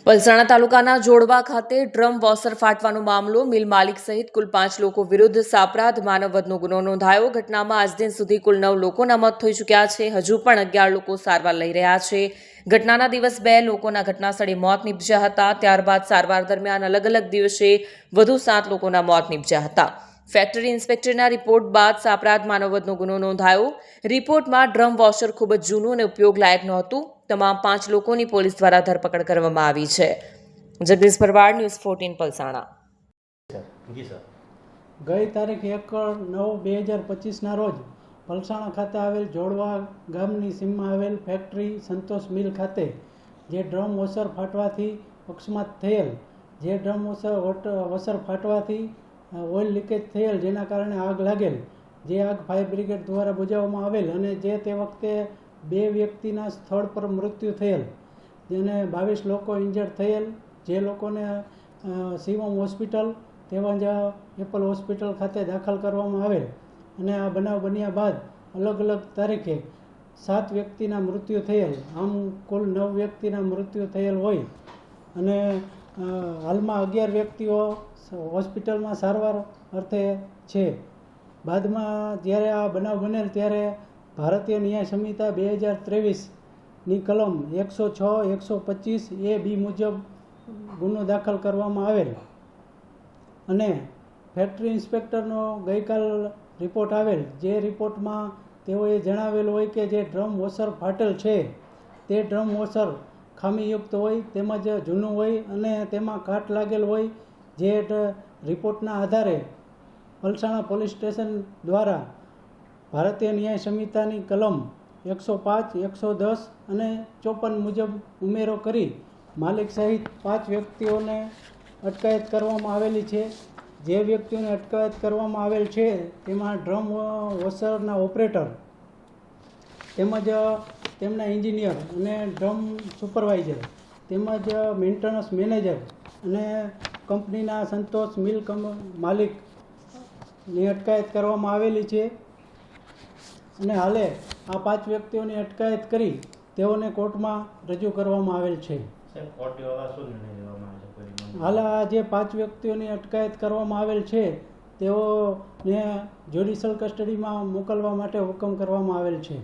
પલસાણા તાલુકાના જોડવા ખાતે ડ્રમ વોશર ફાટવાનો મામલો મિલ માલિક સહિત કુલ 5 લોકો વિરુદ્ધ સાપરાધ માનવવધનો ગુનો નોંધાયો. ઘટનામાં આજ દિન સુધી કુલ 9 લોકોના મોત થઈ ચૂક્યા છે. હજુ પણ 11 લોકો સારવાર લઈ રહ્યા છે. ઘટનાના દિવસ 2 લોકોના ઘટનાસ્થળે મોત નીપજ્યા હતા. ત્યારબાદ સારવાર દરમિયાન અલગ અલગ દિવસે વધુ 7 લોકોના મોત નીપજ્યા હતા. ફેક્ટરી ઇન્સ્પેક્ટરના રિપોર્ટ બાદ સાપરાધ માનવવધનો ગુનો નોંધાયો. રિપોર્ટમાં ડ્રમ વોશર ખૂબ જ જૂનું અને ઉપયોગ લાયક નહોતું. તમામ 5 લોકોની પોલીસ દ્વારા ધરપકડ કરવામાં આવી છે. જગદીશ ભરવાડ, ન્યૂઝ 14 પલસાણા. ગઈ તારીખ 1/9/2025ના રોજ પલસાણા ખાતે આવેલ જોડવા ગામની સીમમાં આવેલ ફેક્ટરી સંતોષ મિલ ખાતે જે ડ્રમ વોશર ફાટવાથી અકસ્માત થયેલ, જે ડ્રમ વોશર ફાટવાથી ઓઇલ લીકેજ થયેલ, જેના કારણે આગ લાગેલ, જે આગ ફાયર બ્રિગેડ દ્વારા બુઝાવવામાં આવેલ અને જે તે વખતે 2 વ્યક્તિના સ્થળ પર મૃત્યુ થયેલ, જેને 22 લોકો ઇન્જર્ડ થયેલ, જે લોકોને શિવમ હોસ્પિટલ તેમજ એપલ હોસ્પિટલ ખાતે દાખલ કરવામાં આવેલ. અને આ બનાવ બન્યા બાદ અલગ અલગ તારીખે 7 વ્યક્તિના મૃત્યુ થયેલ. આમ કુલ 9 વ્યક્તિના મૃત્યુ થયેલ હોય અને હાલમાં 11 વ્યક્તિઓ હોસ્પિટલમાં સારવાર અર્થે છે. બાદમાં જ્યારે આ બનાવ બનેલ ત્યારે ભારતીય ન્યાય સંહિતા 2023ની કલમ 106, 125 A, B મુજબ ગુનો દાખલ કરવામાં આવેલ અને ફેક્ટરી ઇન્સ્પેક્ટરનો ગઈકાલ રિપોર્ટ આવેલ, જે રિપોર્ટમાં તેઓએ જણાવેલ હોય કે જે ડ્રમ વોશર ફાટેલ છે તે ડ્રમ વોશર ખામીયુક્ત હોય તેમજ જૂનું હોય અને તેમાં કાટ લાગેલ હોય. જે રિપોર્ટના આધારે પલસાણા પોલીસ સ્ટેશન દ્વારા ભારતીય ન્યાય સંહિતાની કલમ 105, 110 અને 54 મુજબ ઉમેરો કરી માલિક સહિત 5 વ્યક્તિઓને અટકાયત કરવામાં આવેલી છે. જે વ્યક્તિઓને અટકાયત કરવામાં આવેલ છે તેમાં ડ્રમ વોશરના ઓપરેટર તેમજ તેમના એન્જિનિયર અને ડ્રમ સુપરવાઇઝર તેમજ મેન્ટેનન્સ મેનેજર અને કંપનીના સંતોષ મિલ માલિકની અટકાયત કરવામાં આવેલી છે. અને હાલે આ 5 વ્યક્તિઓની અટકાયત કરી તેઓને કોર્ટમાં રજૂ કરવામાં આવેલ છે. હાલ આ જે 5 વ્યક્તિઓની અટકાયત કરવામાં આવેલ છે તેઓને જ્યુડિશિયલ કસ્ટડીમાં મોકલવા માટે હુકમ કરવામાં આવેલ છે.